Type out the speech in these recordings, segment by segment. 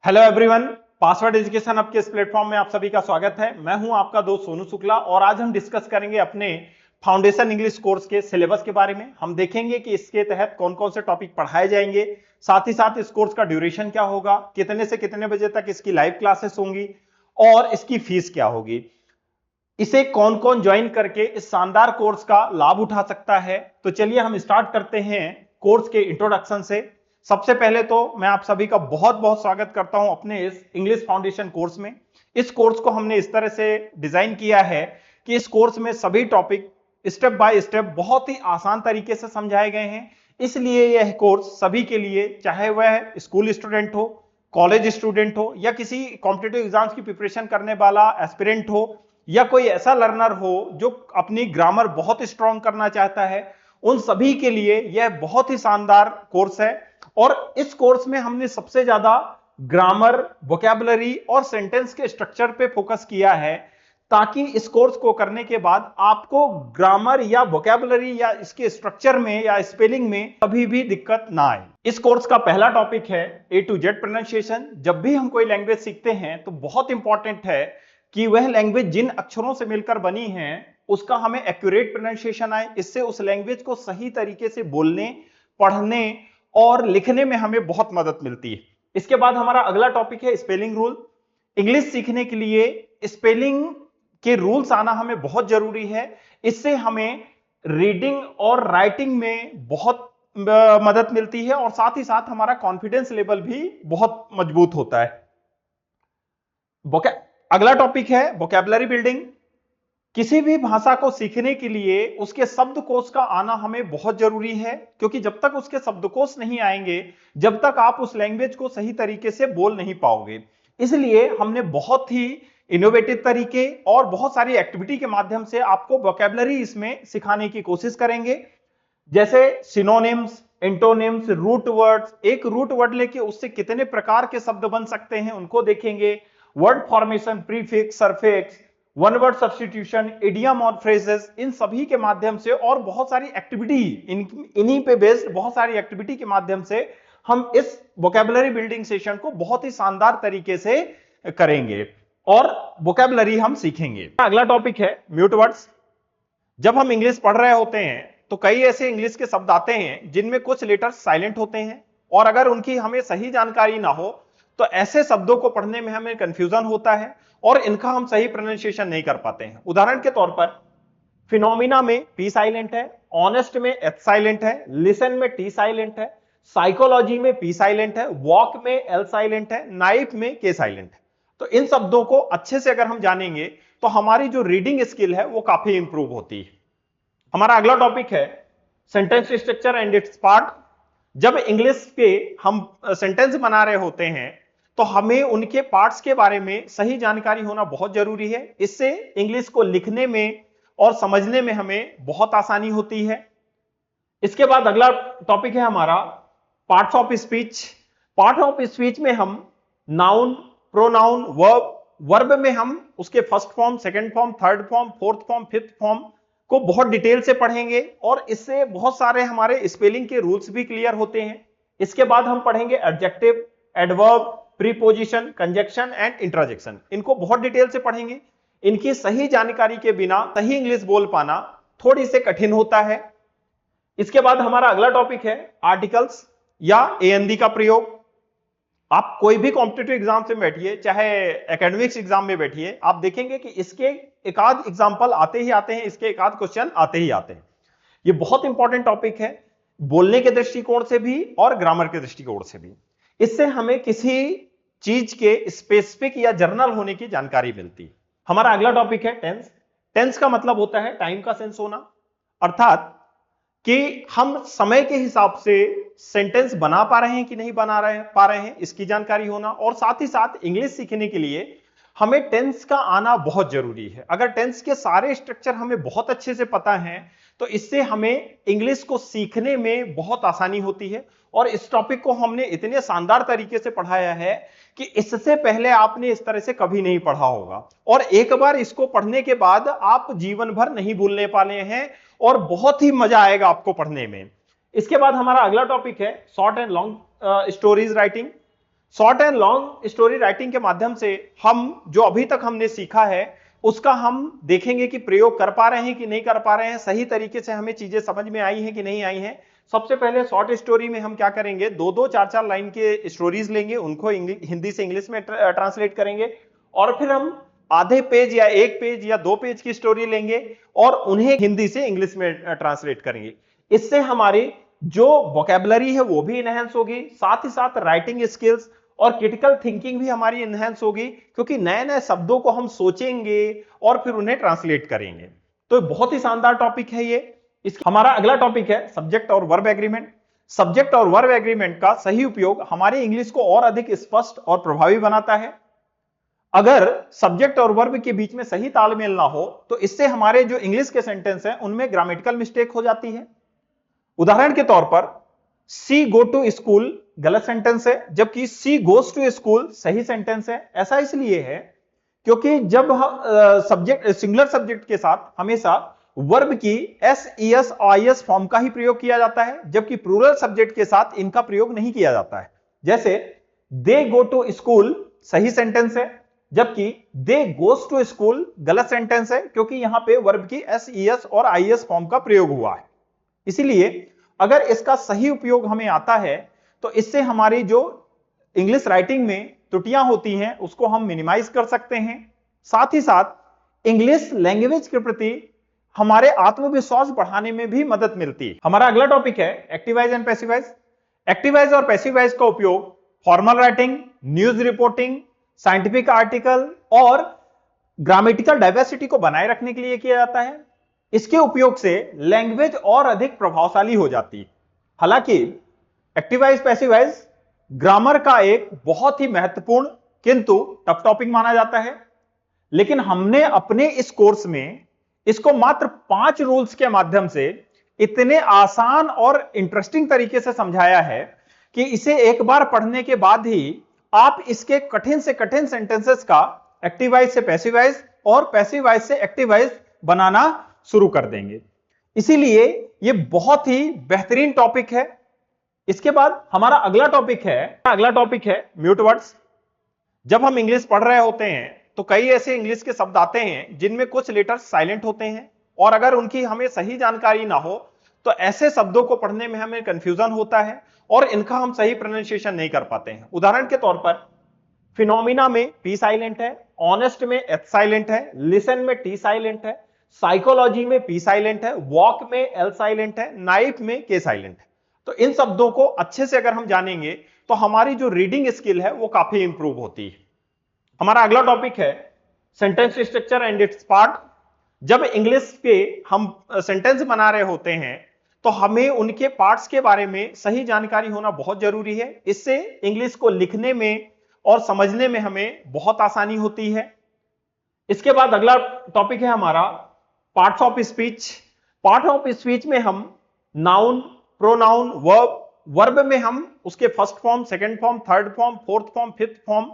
Hello everyone. Password education आपके इस platform में आप सभी का स्वागत है। मैं हूं आपका दोस्त सोनू शुक्ला और आज हम डिस्कस करेंगे अपने फाउंडेशन इंग्लिश कोर्स के सिलेबस के बारे में। हम देखेंगे कि इसके तहत कौन कौन से टॉपिक पढ़ाए जाएंगे, साथ ही साथ इस कोर्स का ड्यूरेशन क्या होगा, कितने से कितने बजे तक इसकी लाइव क्लासेस होंगी और इसकी फीस क्या होगी, इसे कौन कौन ज्वाइन करके इस शानदार कोर्स का लाभ उठा सकता है। तो चलिए हम स्टार्ट करते हैं कोर्स के इंट्रोडक्शन से। सबसे पहले तो मैं आप सभी का बहुत बहुत स्वागत करता हूं अपने इस इंग्लिश फाउंडेशन कोर्स में। इस कोर्स को हमने इस तरह से डिजाइन किया है कि इस कोर्स में सभी टॉपिक स्टेप बाय स्टेप बहुत ही आसान तरीके से समझाए गए हैं। इसलिए यह कोर्स सभी के लिए, चाहे वह स्कूल स्टूडेंट हो, कॉलेज स्टूडेंट हो या किसी कॉम्पिटिटिव एग्जाम्स की प्रिपरेशन करने वाला एस्पिरेंट हो या कोई ऐसा लर्नर हो जो अपनी ग्रामर बहुत स्ट्रांग करना चाहता है, उन सभी के लिए यह बहुत ही शानदार कोर्स है। और इस कोर्स में हमने सबसे ज्यादा ग्रामर, वोकैबुलरी और सेंटेंस के स्ट्रक्चर पे फोकस किया है, ताकि इस कोर्स को करने के बाद आपको ग्रामर या वोकैबुलरी या इसके स्ट्रक्चर में या स्पेलिंग में कभी भी दिक्कत ना आए। इस कोर्स का पहला टॉपिक है ए टू जेड प्रोनाउंसिएशन। जब भी हम कोई लैंग्वेज सीखते हैं तो बहुत इंपॉर्टेंट है कि वह लैंग्वेज जिन अक्षरों से मिलकर बनी है उसका हमें एक्यूरेट प्रोनाउंसिएशन आए। इससे उस लैंग्वेज को सही तरीके से बोलने, पढ़ने और लिखने में हमें बहुत मदद मिलती है। इसके बाद हमारा अगला टॉपिक है स्पेलिंग रूल। इंग्लिश सीखने के लिए स्पेलिंग के रूल्स आना हमें बहुत जरूरी है। इससे हमें रीडिंग और राइटिंग में बहुत मदद मिलती है और साथ ही साथ हमारा कॉन्फिडेंस लेवल भी बहुत मजबूत होता है। अगला टॉपिक है वोकैबुलरी बिल्डिंग। किसी भी भाषा को सीखने के लिए उसके शब्दकोश का आना हमें बहुत जरूरी है, क्योंकि जब तक उसके शब्दकोश नहीं आएंगे, जब तक आप उस लैंग्वेज को सही तरीके से बोल नहीं पाओगे। इसलिए हमने बहुत ही इनोवेटिव तरीके और बहुत सारी एक्टिविटी के माध्यम से आपको वोकैबुलरी इसमें सिखाने की कोशिश करेंगे, जैसे सिनोनिम्स, एंटोनिम्स, रूट वर्ड्स। एक रूट वर्ड लेके उससे कितने प्रकार के शब्द बन सकते हैं उनको देखेंगे। Word formation, prefix, suffix, one word substitution, idiom और फ्रेजेस, इन सभी के माध्यम से और बहुत सारी एक्टिविटी, इन्हीं पे बेस्ड बहुत सारी एक्टिविटी के माध्यम से हम इस वोकैबुलरी बिल्डिंग सेशन को बहुत ही शानदार तरीके से करेंगे और वोकैबुलरी हम सीखेंगे। अगला टॉपिक है म्यूट वर्ड्स। जब हम इंग्लिश पढ़ रहे होते हैं तो कई ऐसे इंग्लिश के शब्द आते हैं जिनमें कुछ लेटर्स साइलेंट होते हैं, और अगर उनकी हमें सही जानकारी ना हो तो ऐसे शब्दों को पढ़ने में हमें कंफ्यूजन होता है और इनका हम सही प्रोनाउंसिएशन नहीं कर पाते हैं। उदाहरण के तौर पर फिनोमिना में पी साइलेंट है, ऑनेस्ट में एच साइलेंट है, लिसन में टी साइलेंट है, साइकोलॉजी में पी साइलेंट है, वॉक में एल साइलेंट है, नाइफ में के साइलेंट है। तो इन शब्दों को अच्छे से अगर हम जानेंगे तो हमारी जो रीडिंग स्किल है वो काफी इंप्रूव होती है। हमारा अगला टॉपिक है sentence structure and it's part. जब इंग्लिश के हम सेंटेंस बना रहे होते हैं तो हमें उनके पार्ट्स के बारे में सही जानकारी होना बहुत जरूरी है। इससे इंग्लिश को लिखने में और समझने में हमें बहुत आसानी होती है। इसके बाद अगला टॉपिक है हमारा parts of speech. Part of speech में हम नाउन, प्रोनाउन, वर्ब, वर्ब में हम उसके first form, second form, third form, fourth form, fifth form को बहुत डिटेल से पढ़ेंगे और इससे बहुत सारे हमारे स्पेलिंग के रूल्स भी क्लियर होते हैं। इसके बाद हम पढ़ेंगे adjective, adverb, preposition, conjunction and interjection. इनको बहुत डिटेल से पढ़ेंगे। इनकी सही जानकारी के बिना सही इंग्लिश बोल पाना थोड़ी से कठिन होता है। इसके बाद हमारा अगला टॉपिक है आर्टिकल्स या एएनडी का प्रयोग। आप कोई भी कॉम्पिटिटिव एग्जाम से बैठिए, चाहे एकेडमिक्स एग्जाम में बैठिए, आप देखेंगे कि इसके एकाध एग्जाम्पल आते ही आते हैं, इसके एकाध क्वेश्चन आते ही आते हैं। ये बहुत इंपॉर्टेंट टॉपिक है, बोलने के दृष्टिकोण से भी और ग्रामर के दृष्टिकोण से भी। इससे हमें किसी चीज के स्पेसिफिक या जर्नल होने की जानकारी मिलती है। हमारा अगला टॉपिक है टेंस। टेंस का मतलब होता है टाइम का सेंस होना, अर्थात कि हम समय के हिसाब से सेंटेंस बना पा रहे हैं कि नहीं पा रहे हैं, इसकी जानकारी होना। और साथ ही साथ इंग्लिश सीखने के लिए हमें टेंस का आना बहुत जरूरी है। अगर टेंस के सारे स्ट्रक्चर हमें बहुत अच्छे से पता है तो इससे हमें इंग्लिश को सीखने में बहुत आसानी होती है। और इस टॉपिक को हमने इतने शानदार तरीके से पढ़ाया है कि इससे पहले आपने इस तरह से कभी नहीं पढ़ा होगा, और एक बार इसको पढ़ने के बाद आप जीवन भर नहीं भूलने वाले हैं और बहुत ही मजा आएगा आपको पढ़ने में। इसके बाद हमारा अगला टॉपिक है short and long stories writing. Short and long story writing के माध्यम से हम जो अभी तक हमने सीखा है उसका हम देखेंगे कि प्रयोग कर पा रहे हैं कि नहीं कर पा रहे हैं, सही तरीके से हमें चीजें समझ में आई हैं कि नहीं आई हैं। सबसे पहले शॉर्ट स्टोरी में हम क्या करेंगे, दो दो चार चार लाइन के स्टोरीज लेंगे, उनको हिंदी से इंग्लिश में ट्रांसलेट करेंगे, और फिर हम आधे पेज या एक पेज या दो पेज की स्टोरी लेंगे और उन्हें हिंदी से इंग्लिश में ट्रांसलेट करेंगे। इससे हमारी जो वोकैबुलरी है वो भी इनहेंस होगी, साथ ही साथ राइटिंग स्किल्स और क्रिटिकल थिंकिंग भी हमारी इनहेंस होगी, क्योंकि नए नए शब्दों को हम सोचेंगे और फिर उन्हें ट्रांसलेट करेंगे। तो बहुत ही शानदार टॉपिक है ये। हमारा अगला टॉपिक है सब्जेक्ट और वर्ब एग्रीमेंट। सब्जेक्ट और वर्ब एग्रीमेंट का सही उपयोग हमारे इंग्लिश को और अधिक स्पष्ट और प्रभावी बनाता है। अगर सब्जेक्ट और वर्ब के बीच में सही तालमेल ना हो तो इससे हमारे जो इंग्लिश के सेंटेंस हैं उनमें ग्रामेटिकल मिस्टेक हो जाती है। उदाहरण के तौर पर सी गो टू स्कूल गलत सेंटेंस है, जबकि सी गोज टू स्कूल सही सेंटेंस है। ऐसा इसलिए है क्योंकि जब सब्जेक्ट सिंगुलर सब्जेक्ट के साथ हमेशा वर्ब की S E S I S form का ही प्रयोग किया जाता है, जबकि प्लूरल सब्जेक्ट के साथ इनका प्रयोग नहीं किया जाता है। जैसे दे गो टू स्कूल सही सेंटेंस है, जबकि दे गोज टू स्कूल गलत सेंटेंस है, क्योंकि यहां पे वर्ब की एस ई एस और आई एस फॉर्म का प्रयोग हुआ है। इसीलिए अगर इसका सही उपयोग हमें आता है तो इससे हमारी जो इंग्लिश राइटिंग में त्रुटियां होती हैं उसको हम मिनिमाइज कर सकते हैं। साथ ही साथ इंग्लिश लैंग्वेज के प्रति हमारे आत्मविश्वास बढ़ाने में भी मदद मिलती है। हमारा अगला टॉपिक है एक्टिवाइज एंड पैसिवाइज। एक्टिवाइज और पैसिवाइज का उपयोग formal writing, news reporting, scientific article और ग्रामेटिकल डाइवर्सिटी को बनाए रखने के लिए किया जाता है। इसके उपयोग से लैंग्वेज और अधिक प्रभावशाली हो जाती है। हालांकि एक्टिवाइज पैसिवाइज ग्रामर का एक बहुत ही महत्वपूर्ण किंतु टफ टॉपिक माना जाता है, लेकिन हमने अपने इस कोर्स में इसको मात्र 5 रूल्स के माध्यम से इतने आसान और इंटरेस्टिंग तरीके से समझाया है कि इसे एक बार पढ़ने के बाद ही आप इसके कठिन से कठिन सेंटेंसेस का एक्टिवाइज से पैसिवाइज और पैसिवाइज से एक्टिवाइज बनाना शुरू कर देंगे। इसीलिए यह बहुत ही बेहतरीन टॉपिक है। इसके बाद हमारा अगला टॉपिक है म्यूट वर्ड्स। जब हम इंग्लिश पढ़ रहे होते हैं तो कई ऐसे इंग्लिश के शब्द आते हैं जिनमें कुछ लेटर्स साइलेंट होते हैं, और अगर उनकी हमें सही जानकारी ना हो तो ऐसे शब्दों को पढ़ने में हमें कंफ्यूजन होता है और इनका हम सही प्रोनाउंसिएशन नहीं कर पाते हैं। उदाहरण के तौर पर फिनोमिना में पी साइलेंट है, ऑनेस्ट में एच साइलेंट है, लिसन में टी साइलेंट है, साइकोलॉजी में पी साइलेंट है, वॉक में एल साइलेंट है, नाइफ में के साइलेंट है। तो इन शब्दों को अच्छे से अगर हम जानेंगे तो हमारी जो रीडिंग स्किल है वो काफी इंप्रूव होती है। हमारा अगला टॉपिक है sentence structure and it's part. जब इंग्लिश के हम सेंटेंस बना रहे होते हैं तो हमें उनके पार्ट्स के बारे में सही जानकारी होना बहुत जरूरी है। इससे इंग्लिश को लिखने में और समझने में हमें बहुत आसानी होती है। इसके बाद अगला टॉपिक है हमारा parts of speech. Part of speech में हम नाउन, प्रोनाउन, वर्ब में हम उसके first form, second form, third form, fourth form, fifth form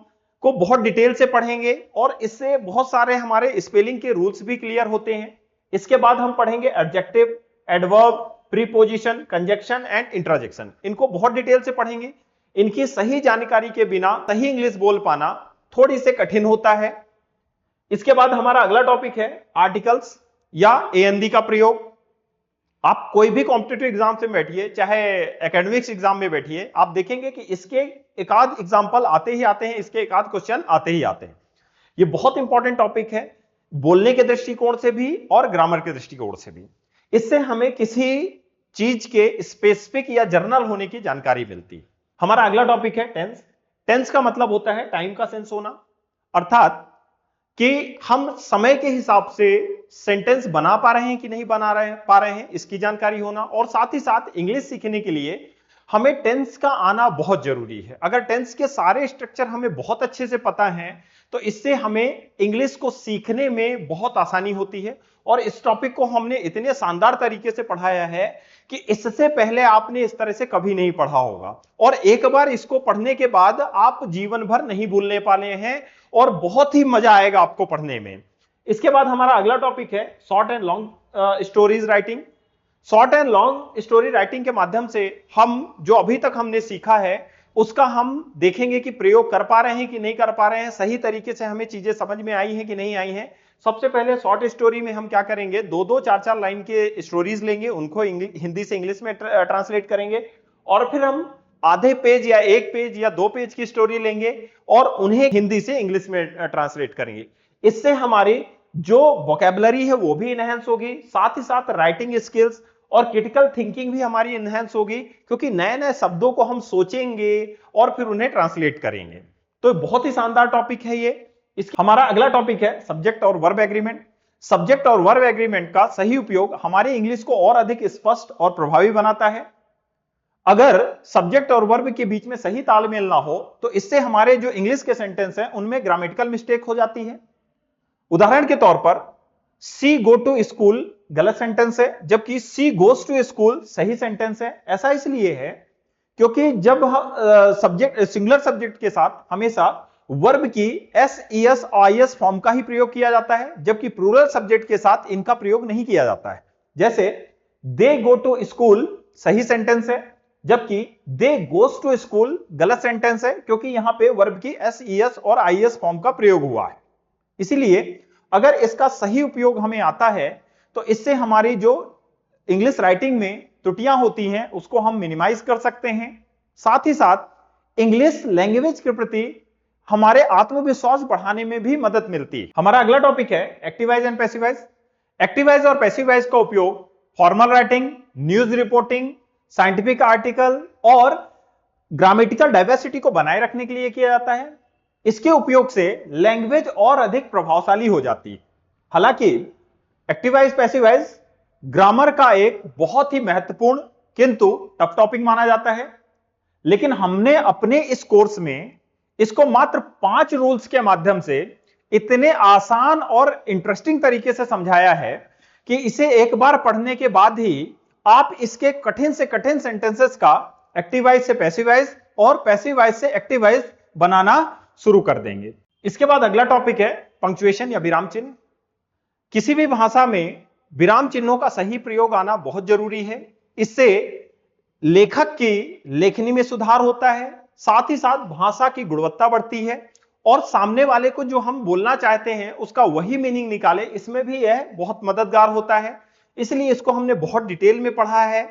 को बहुत डिटेल से पढ़ेंगे और इससे बहुत सारे हमारे स्पेलिंग के रूल्स भी क्लियर होते हैं। इसके बाद हम पढ़ेंगे adjective, adverb, preposition, conjunction and interjection. इनको बहुत डिटेल से पढ़ेंगे। इनकी सही जानकारी के बिना सही इंग्लिश बोल पाना थोड़ी से कठिन होता है। इसके बाद हमारा अगला टॉपिक है आर्टिकल्स या एएनडी का प्रयोग। आप कोई भी कॉम्पिटिटिव एग्जाम से बैठिए, चाहे एकेडमिक्स एग्जाम में बैठिए, आप देखेंगे कि इसके एक आध एग्जाम्पल आते ही आते हैं, इसके एक आध क्वेश्चन आते ही आते हैं। ये बहुत इंपॉर्टेंट टॉपिक है बोलने के दृष्टिकोण से भी और ग्रामर के दृष्टिकोण से भी। इससे हमें किसी चीज के स्पेसिफिक या जर्नल होने की जानकारी मिलती है। हमारा अगला टॉपिक है टेंस। टेंस का मतलब होता है टाइम का सेंस होना, अर्थात कि हम समय के हिसाब से सेंटेंस बना पा रहे हैं कि नहीं पा रहे हैं, इसकी जानकारी होना। और साथ ही साथ इंग्लिश सीखने के लिए हमें टेंस का आना बहुत जरूरी है। अगर टेंस के सारे स्ट्रक्चर हमें बहुत अच्छे से पता है तो इससे हमें इंग्लिश को सीखने में बहुत आसानी होती है। और इस टॉपिक को हमने इतने शानदार तरीके से पढ़ाया है कि इससे पहले आपने इस तरह से कभी नहीं पढ़ा होगा, और एक बार इसको पढ़ने के बाद आप जीवन भर नहीं भूलने वाले हैं और बहुत ही मजा आएगा आपको पढ़ने में। इसके बाद हमारा अगला टॉपिक है short and long stories writing. Short and long story writing के माध्यम से हम जो अभी तक हमने सीखा है उसका हम देखेंगे कि प्रयोग कर पा रहे हैं कि नहीं कर पा रहे हैं, सही तरीके से हमें चीजें समझ में आई हैं कि नहीं आई हैं। सबसे पहले शॉर्ट स्टोरी में हम क्या करेंगे, दो दो चार चार लाइन के स्टोरीज लेंगे, उनको हिंदी से इंग्लिश में ट्रांसलेट करेंगे, और फिर हम आधे पेज या एक पेज या दो पेज की स्टोरी लेंगे और उन्हें हिंदी से इंग्लिश में ट्रांसलेट करेंगे। इससे हमारी जो वोकैबुलरी है वो भी इनहेंस होगी, साथ ही साथ राइटिंग स्किल्स और क्रिटिकल थिंकिंग भी हमारी इनहेंस होगी, क्योंकि नए नए शब्दों को हम सोचेंगे और फिर उन्हें ट्रांसलेट करेंगे। तो बहुत ही शानदार टॉपिक है ये। हमारा अगला टॉपिक है सब्जेक्ट और वर्ब एग्रीमेंट। सब्जेक्ट और वर्ब एग्रीमेंट का सही उपयोग हमारे इंग्लिश को और अधिक स्पष्ट और प्रभावी बनाता है। अगर सब्जेक्ट और वर्ब के बीच में सही तालमेल ना हो तो इससे हमारे जो इंग्लिश के सेंटेंस हैं उनमें ग्रामेटिकल मिस्टेक हो जाती है। उदाहरण के तौर पर सी गो टू स्कूल गलत सेंटेंस है, जबकि सी गोज टू स्कूल सही सेंटेंस है। ऐसा इसलिए है क्योंकि जब सब्जेक्ट सिंगुलर सब्जेक्ट के साथ हमेशा वर्ब की S E S I S form का ही प्रयोग किया जाता है, जबकि प्लूरल सब्जेक्ट के साथ इनका प्रयोग नहीं किया जाता है। जैसे दे गो टू स्कूल सही सेंटेंस है, जबकि दे गोज टू स्कूल गलत सेंटेंस है, क्योंकि यहां पे वर्ब की एस ई एस और आई एस फॉर्म का प्रयोग हुआ है। इसीलिए अगर इसका सही उपयोग हमें आता है तो इससे हमारी जो इंग्लिश राइटिंग में त्रुटियां होती हैं उसको हम मिनिमाइज कर सकते हैं। साथ ही साथ इंग्लिश लैंग्वेज के प्रति हमारे आत्मविश्वास बढ़ाने में भी मदद मिलती है। हमारा अगला टॉपिक है एक्टिवाइज एंड पैसिवाइज। एक्टिवाइज और पैसिवाइज का उपयोग formal writing, news reporting, scientific article और ग्रामेटिकल डाइवर्सिटी को बनाए रखने के लिए किया जाता है। इसके उपयोग से लैंग्वेज और अधिक प्रभावशाली हो जाती है। हालांकि एक्टिवाइज पैसिवाइज ग्रामर का एक बहुत ही महत्वपूर्ण किंतु टफ टॉपिक माना जाता है, लेकिन हमने अपने इस कोर्स में इसको मात्र 5 रूल्स के माध्यम से इतने आसान और इंटरेस्टिंग तरीके से समझाया है कि इसे एक बार पढ़ने के बाद ही आप इसके कठिन से कठिन सेंटेंसेस का एक्टिवाइज से पैसिवाइज और पैसिवाइज से एक्टिवाइज बनाना शुरू कर देंगे। इसके बाद अगला टॉपिक है पंक्चुएशन या विराम चिन्ह। किसी भी भाषा में विराम चिन्हों का सही प्रयोग आना बहुत जरूरी है। इससे लेखक की लेखनी में सुधार होता है, साथ ही साथ भाषा की गुणवत्ता बढ़ती है और सामने वाले को जो हम बोलना चाहते हैं उसका वही मीनिंग निकाले, इसमें भी यह बहुत मददगार होता है। इसलिए इसको हमने बहुत डिटेल में पढ़ा है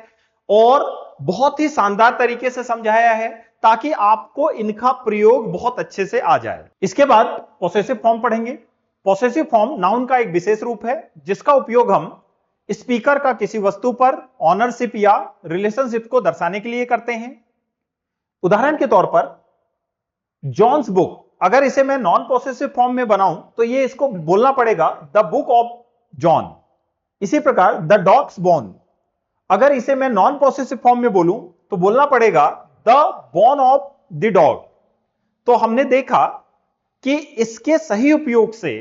और बहुत ही शानदार तरीके से समझाया है ताकि आपको इनका प्रयोग बहुत अच्छे से आ जाए। इसके बाद पोसेसिव फॉर्म पढ़ेंगे। पोसेसिव फॉर्म नाउन का एक विशेष रूप है जिसका उपयोग हम स्पीकर का किसी वस्तु पर ऑनरशिप या रिलेशनशिप को दर्शाने के लिए करते हैं। उदाहरण के तौर पर जॉन्स बुक, अगर इसे मैं नॉन पोसेसिव फॉर्म में बनाऊं तो ये इसको बोलना पड़ेगा द बुक ऑफ जॉन। इसी प्रकार द डॉग्स बोन, अगर इसे मैं नॉन पोसेसिव फॉर्म में बोलूं तो बोलना पड़ेगा the bone of the dog. तो हमने देखा कि इसके सही उपयोग से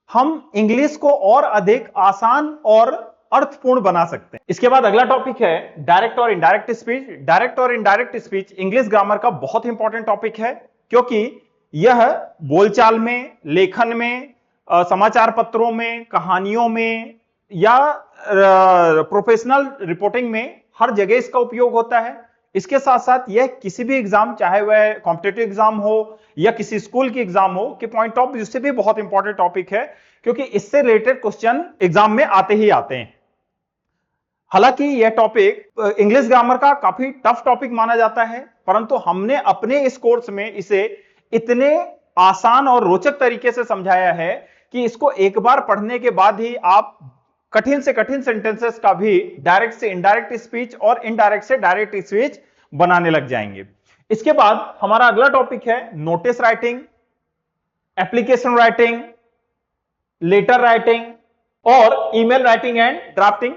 हम इंग्लिश को और अधिक आसान और अर्थपूर्ण बना सकते हैं। इसके बाद अगला टॉपिक है डायरेक्ट और इनडायरेक्ट स्पीच। डायरेक्ट और इनडायरेक्ट स्पीच इंग्लिश ग्रामर का बहुत इंपॉर्टेंट टॉपिक है, क्योंकि यह बोलचाल में, लेखन में, समाचार पत्रों में, कहानियों में या प्रोफेशनल रिपोर्टिंग में हर जगह इसका उपयोग होता है। इसके साथ साथ यह किसी भी एग्जाम, चाहे वह कॉम्पिटिटिव एग्जाम हो या किसी स्कूल की एग्जाम हो, के पॉइंट ऑफ व्यू से भी बहुत इंपॉर्टेंट टॉपिक है, क्योंकि इससे रिलेटेड क्वेश्चन एग्जाम में आते ही आते हैं। हालांकि यह टॉपिक इंग्लिश ग्रामर का काफी टफ टॉपिक माना जाता है, परंतु हमने अपने इस कोर्स में इसे इतने आसान और रोचक तरीके से समझाया है कि इसको एक बार पढ़ने के बाद ही आप कठिन से कठिन सेंटेंसेस का भी डायरेक्ट से इनडायरेक्ट स्पीच और इनडायरेक्ट से डायरेक्ट स्पीच बनाने लग जाएंगे। इसके बाद हमारा अगला टॉपिक है notice writing, application writing, letter writing और ईमेल राइटिंग एंड ड्राफ्टिंग।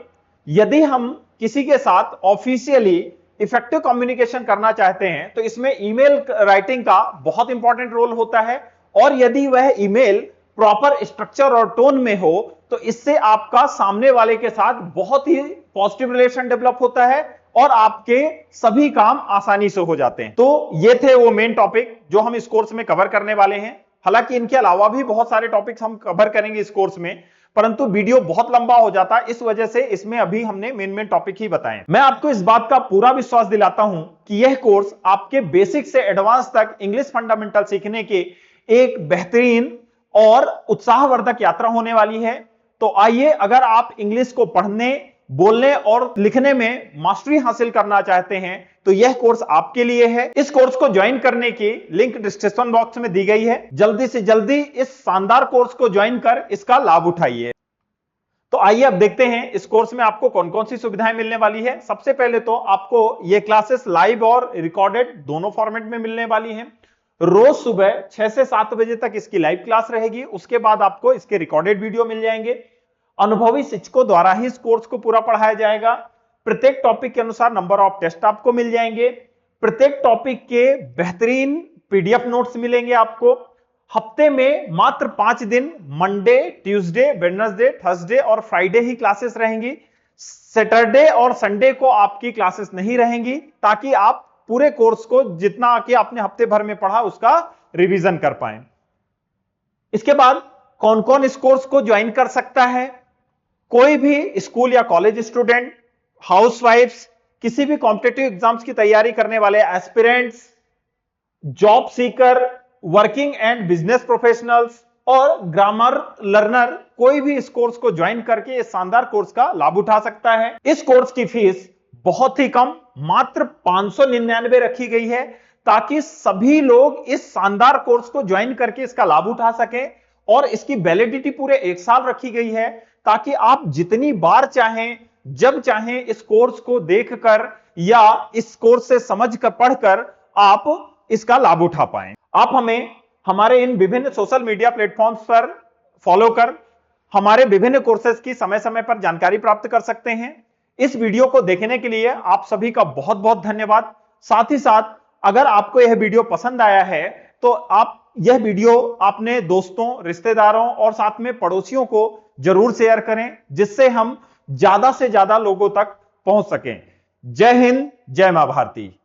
यदि हम किसी के साथ ऑफिशियली इफेक्टिव कम्युनिकेशन करना चाहते हैं तो इसमें ईमेल राइटिंग का बहुत इंपॉर्टेंट रोल होता है, और यदि वह ईमेल प्रॉपर स्ट्रक्चर और टोन में हो तो इससे आपका सामने वाले के साथ बहुत ही पॉजिटिव रिलेशन डेवलप होता है और आपके सभी काम आसानी से हो जाते हैं। तो ये थे वो मेन टॉपिक जो हम इस कोर्स में कवर करने वाले हैं। हालांकि इनके अलावा भी बहुत सारे टॉपिक्स हम कवर करेंगे इस कोर्स में, परंतु वीडियो बहुत लंबा हो जाता, इस वजह से इसमें अभी हमने मेन टॉपिक ही बताए। मैं आपको इस बात का पूरा विश्वास दिलाता हूं कि यह कोर्स आपके बेसिक से एडवांस तक इंग्लिश फंडामेंटल सीखने के एक बेहतरीन और उत्साहवर्धक यात्रा होने वाली है। तो आइए, अगर आप इंग्लिश को पढ़ने, बोलने और लिखने में मास्टरी हासिल करना चाहते हैं तो यह कोर्स आपके लिए है। इस कोर्स को ज्वाइन करने की लिंक डिस्क्रिप्शन बॉक्स में दी गई है। जल्दी से जल्दी इस शानदार कोर्स को ज्वाइन कर इसका लाभ उठाइए। तो आइए अब देखते हैं इस कोर्स में आपको कौन कौन सी सुविधाएं मिलने वाली है। सबसे पहले तो आपको ये क्लासेस लाइव और रिकॉर्डेड दोनों फॉर्मेट में मिलने वाली हैं। रोज सुबह 6 से 7 बजे तक इसकी लाइव क्लास रहेगी, उसके बाद आपको इसके रिकॉर्डेड वीडियो मिल जाएंगे। अनुभवी शिक्षकों द्वारा ही इस कोर्स को पूरा पढ़ाया जाएगा। प्रत्येक टॉपिक के अनुसार नंबर ऑफ टेस्ट आपको मिल जाएंगे। प्रत्येक टॉपिक के बेहतरीन पीडीएफ नोट्स मिलेंगे आपको। हफ्ते में मात्र 5 दिन, मंडे, ट्यूसडे, वेडनेसडे, थर्सडे और फ्राइडे ही क्लासेस रहेंगी। सैटरडे और संडे को आपकी क्लासेस नहीं रहेंगी, ताकि आप पूरे कोर्स को जितना कि आपने हफ्ते भर में पढ़ा उसका रिवीजन कर पाए। इसके बाद कौन कौन इस कोर्स को ज्वाइन कर सकता है? कोई भी स्कूल या कॉलेज स्टूडेंट, हाउसवाइफ्स, किसी भी कॉम्पिटिटिव एग्जाम्स की तैयारी करने वाले aspirants, job seeker, working and business professionals और ग्रामर लर्नर, कोई भी इस कोर्स को ज्वाइन करके इस शानदार कोर्स का लाभ उठा सकता है। इस कोर्स की फीस बहुत ही कम, मात्र 599 रखी गई है, ताकि सभी लोग इस शानदार कोर्स को ज्वाइन करके इसका लाभ उठा सकें। और इसकी वैलिडिटी पूरे 1 साल रखी गई है, ताकि आप जितनी बार चाहें, जब चाहें इस कोर्स को देखकर या इस कोर्स से समझकर, पढ़कर आप इसका लाभ उठा पाएं। आप हमें हमारे इन विभिन्न सोशल मीडिया प्लेटफॉर्म्स पर फॉलो कर हमारे विभिन्न कोर्सेज की समय समय पर जानकारी प्राप्त कर सकते हैं। इस वीडियो को देखने के लिए आप सभी का बहुत बहुत धन्यवाद। साथ ही साथ अगर आपको यह वीडियो पसंद आया है तो आप यह वीडियो अपने दोस्तों, रिश्तेदारों और साथ में पड़ोसियों को जरूर शेयर करें, जिससे हम ज्यादा से ज्यादा लोगों तक पहुंच सकें। जय हिंद, जय मां भारती।